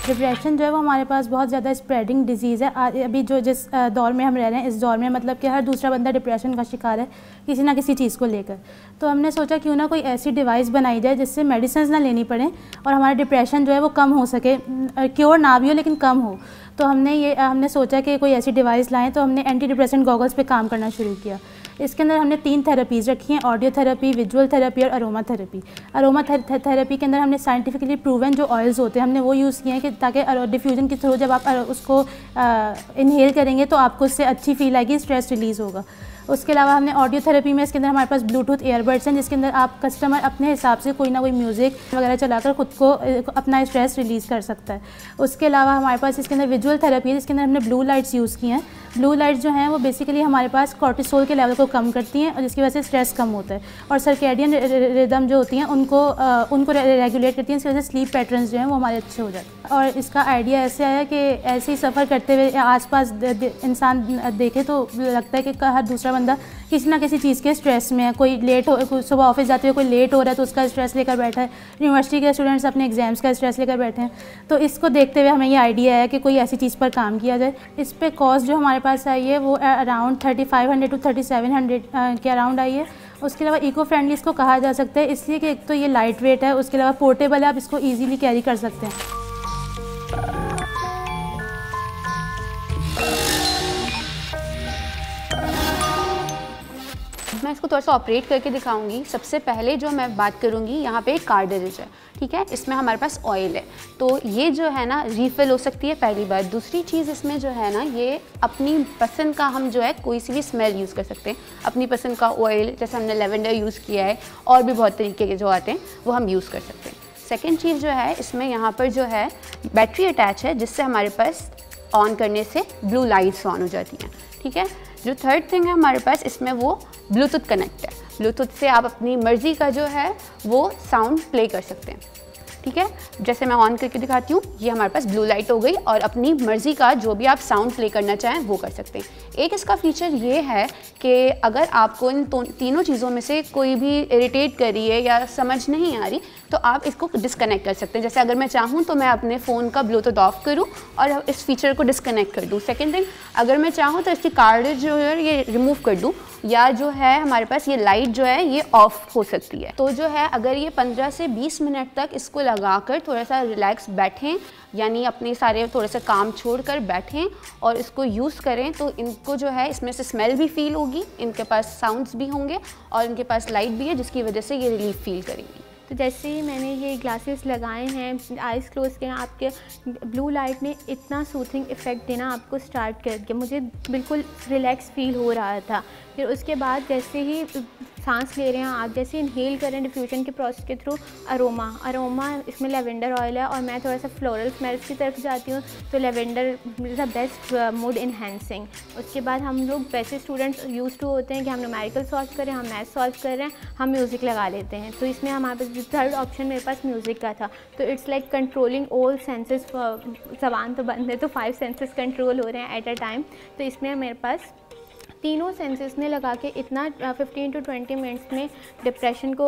Depression जो है वो हमारे पास बहुत ज़्यादा स्प्रेडिंग डिजीज़ है। अभी जो जिस दौर में हम रह रहे हैं, इस दौर में मतलब कि हर दूसरा बंदा डिप्रेशन का शिकार है किसी ना किसी चीज़ को लेकर। तो हमने सोचा क्यों ना कोई ऐसी डिवाइस बनाई जाए जिससे मेडिसिन ना लेनी पड़े और हमारा डिप्रेशन जो है वो कम हो सके, क्योर ना भी हो लेकिन कम हो। तो हमने सोचा कि कोई ऐसी डिवाइस लाएँ, तो हमने एंटी डिप्रेसेंट गॉगल्स पे काम करना शुरू किया। इसके अंदर हमने 3 थेरेपीज़ रखी हैं, ऑडियो थेरेपी, विजुअल थेरेपी और अरोमा थेरेपी। अरोमा थेरेपी के अंदर हमने साइंटिफिकली प्रूवन जो ऑयल्स होते हैं हमने वो यूज़ किए हैं कि ताकि डिफ्यूज़न के थ्रू जब आप उसको इनहेल करेंगे तो आपको उससे अच्छी फील आएगी, स्ट्रेस रिलीज़ होगा। उसके अलावा हमने ऑडियो थेरेपी में इसके अंदर हमारे पास ब्लूटूथ ईयरबड्स हैं जिसके अंदर आप कस्टमर अपने हिसाब से कोई ना कोई म्यूज़िक वगैरह चलाकर खुद को अपना स्ट्रेस रिलीज़ कर सकता है। उसके अलावा हमारे पास इसके अंदर विजुअल थेरेपी है जिसके अंदर हमने ब्लू लाइट्स यूज़ की हैं। ब्लू लाइट्स जो हैं वो बेसिकली हमारे पास कॉर्टिसोल के लेवल को कम करती हैं और जिसकी वजह से स्ट्रेस कम होता है, और सर्केडियन रिदम जो होती हैं उनको रेगुलेट करती हैं, इसकी वजह से स्लीप पैटर्न्स जो हैं वो हमारे अच्छे हो जाते हैं। और इसका आइडिया ऐसे आया कि ऐसे ही सफ़र करते हुए आसपास इंसान देखे तो लगता है कि हर दूसरा बंदा किसी ना किसी चीज़ के स्ट्रेस में है। कोई लेट हो, सुबह ऑफिस जाते हुए कोई लेट हो रहा है तो उसका स्ट्रेस लेकर बैठा है, यूनिवर्सिटी के स्टूडेंट्स अपने एग्जाम्स का स्ट्रेस लेकर बैठे हैं। तो इसको देखते हुए हमें ये आइडिया है कि कोई ऐसी चीज़ पर काम किया जाए। इस पर कॉस्ट जो हमारे पास आई है वो अराउंड 3500 to 3700 के अराउंड आई है। उसके अलावा इको फ्रेंडली इसको कहा जा सकता है इसलिए कि एक तो ये लाइट वेट है, उसके अलावा पोर्टेबल है, आप इसको ईजीली कैरी कर सकते हैं। मैं इसको थोड़ा सा ऑपरेट करके दिखाऊंगी। सबसे पहले जो मैं बात करूंगी, यहाँ पे एक कार्ट्रिज है, ठीक है। इसमें हमारे पास ऑयल है, तो ये जो है ना रीफ़िल हो सकती है, पहली बात। दूसरी चीज़ इसमें जो है ना, ये अपनी पसंद का हम जो है कोई सी भी स्मेल यूज़ कर सकते हैं, अपनी पसंद का ऑयल, जैसे हमने लेवेंडर यूज़ किया है, और भी बहुत तरीके के जो आते हैं वो हम यूज़ कर सकते हैं। सेकेंड चीज़ जो है, इसमें यहाँ पर जो है बैटरी अटैच है जिससे हमारे पास ऑन करने से ब्लू लाइट्स ऑन हो जाती हैं, ठीक है। जो थर्ड थिंग है हमारे पास, इसमें वो ब्लूटूथ कनेक्ट है। ब्लूटूथ से आप अपनी मर्ज़ी का जो है वो साउंड प्ले कर सकते हैं, ठीक है। जैसे मैं ऑन करके दिखाती हूँ, ये हमारे पास ब्लू लाइट हो गई और अपनी मर्ज़ी का जो भी आप साउंड प्ले करना चाहें वो कर सकते हैं। एक इसका फीचर ये है कि अगर आपको इन तीनों चीज़ों में से कोई भी इरिटेट कर रही है या समझ नहीं आ रही तो आप इसको डिस्कनेक्ट कर सकते हैं। जैसे अगर मैं चाहूँ तो मैं अपने फ़ोन का ब्लूटूथ ऑफ करूँ और इस फीचर को डिस्कनेक्ट कर दूँ। सेकेंड थिंग, अगर मैं चाहूँ तो इसकी कार्ट्रिज जो है ये रिमूव कर दूँ, या जो है हमारे पास ये लाइट जो है ये ऑफ हो सकती है। तो जो है अगर ये 15 से 20 मिनट तक इसको लगाकर थोड़ा सा रिलैक्स बैठें, यानी अपने सारे थोड़े से काम छोड़कर बैठें और इसको यूज़ करें, तो इनको जो है इसमें से स्मेल भी फील होगी, इनके पास साउंड्स भी होंगे और इनके पास लाइट भी है जिसकी वजह से ये रिलीफ फील करेंगी। तो जैसे ही मैंने ये ग्लासेस लगाए हैं, आइज़ क्लोज किए हैं, आपके ब्लू लाइट ने इतना सूथिंग इफ़ेक्ट देना आपको स्टार्ट कर दिया, मुझे बिल्कुल रिलैक्स फील हो रहा था। फिर उसके बाद जैसे ही सांस ले रहे हैं आप, जैसे इनहेल करें डिफ्यूजन के प्रोसेस के थ्रू, अरोमा इसमें लेवेंडर ऑयल है और मैं थोड़ा सा फ्लोरल स्मेल्स की तरफ जाती हूँ, तो lavender is the best mood enhancing. उसके बाद हम लोग वैसे स्टूडेंट्स यूज़ टू होते हैं कि हम न्यूमेरिकल सॉल्व करें, हम मैथ सॉल्व कर रहे हैं, हम म्यूज़िक लगा लेते हैं। तो इसमें हमारे पास थर्ड ऑप्शन मेरे पास म्यूज़िक का था, तो it's like controlling all senses. ज़बान तो बंद है तो 5 सेंसेस कंट्रोल हो रहे हैं एट अ टाइम। तो इसमें मेरे पास तीनों सेंसेस ने लगा के इतना 15 to 20 मिनट्स में डिप्रेशन को,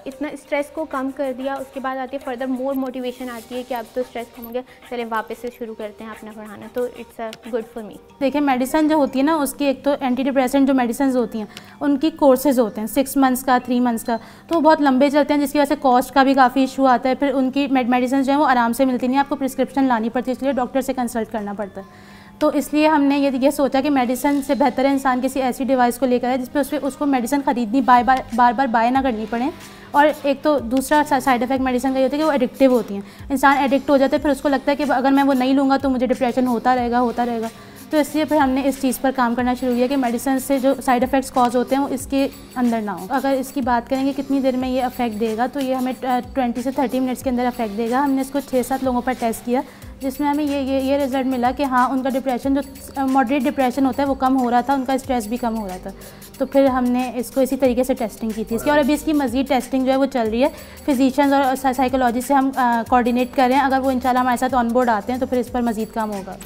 इतना स्ट्रेस को कम कर दिया। उसके बाद आती है फर्दर मोर मोटिवेशन आती है कि अब तो स्ट्रेस कम हो गया, चले वापस से शुरू करते हैं अपना पढ़ाना। तो it's a good for me. देखिए, मेडिसिन जो होती है ना, उसकी एक तो एंटी डिप्रेसेंट जो मेडिसिन होती हैं उनकी कोर्सेज होते हैं 6 मंथ्स का, 3 मंथ्स का, तो बहुत लंबे चलते हैं जिसकी वजह से कॉस्ट का भी काफ़ी इशू आता है। फिर उनकी मेडिसिन जो है वो आराम से मिलती नहीं, आपको प्रिस्क्रिप्शन लानी पड़ती है, इसलिए डॉक्टर से कंसल्ट करना पड़ता है। तो इसलिए हमने ये सोचा कि मेडिसिन से बेहतर है इंसान किसी ऐसी डिवाइस को लेकर है जिस पे उसको मेडिसिन ख़रीदनी बार बार बाय ना करनी पड़े। और एक तो दूसरा साइड इफ़ेक्ट मेडिसिन का ये होता है कि वो एडिक्टिव होती हैं, इंसान एडिक्ट हो जाता है, फिर उसको लगता है कि अगर मैं वो नहीं लूँगा तो मुझे डिप्रेशन होता रहेगा। तो इसलिए फिर हमने इस चीज़ पर काम करना शुरू किया कि मेडिसिन से जो साइड इफ़ेक्ट्स कॉज होते हैं वो इसके अंदर ना हो। अगर इसकी बात करेंगे कितनी देर में ये अफेक्ट देगा, तो ये हमें 20 से 30 मिनट्स के अंदर अफेक्ट देगा। हमने इसको 6-7 लोगों पर टेस्ट किया जिसमें हमें ये रिज़ल्ट मिला कि हाँ, उनका डिप्रेशन जो मॉडरेट डिप्रेशन होता है वो कम हो रहा था, उनका स्ट्रेस भी कम हो रहा था। तो फिर हमने इसको इसी तरीके से टेस्टिंग की थी इसकी, और अभी इसकी मज़ीद टेस्टिंग जो है वो चल रही है। फिजिशियंस और साइकोलॉजिस्ट से हम कोऑर्डिनेट कर रहे हैं, अगर वो इंशाल्लाह हमारे साथ ऑन बोर्ड आते हैं तो फिर इस पर मज़ीद काम होगा।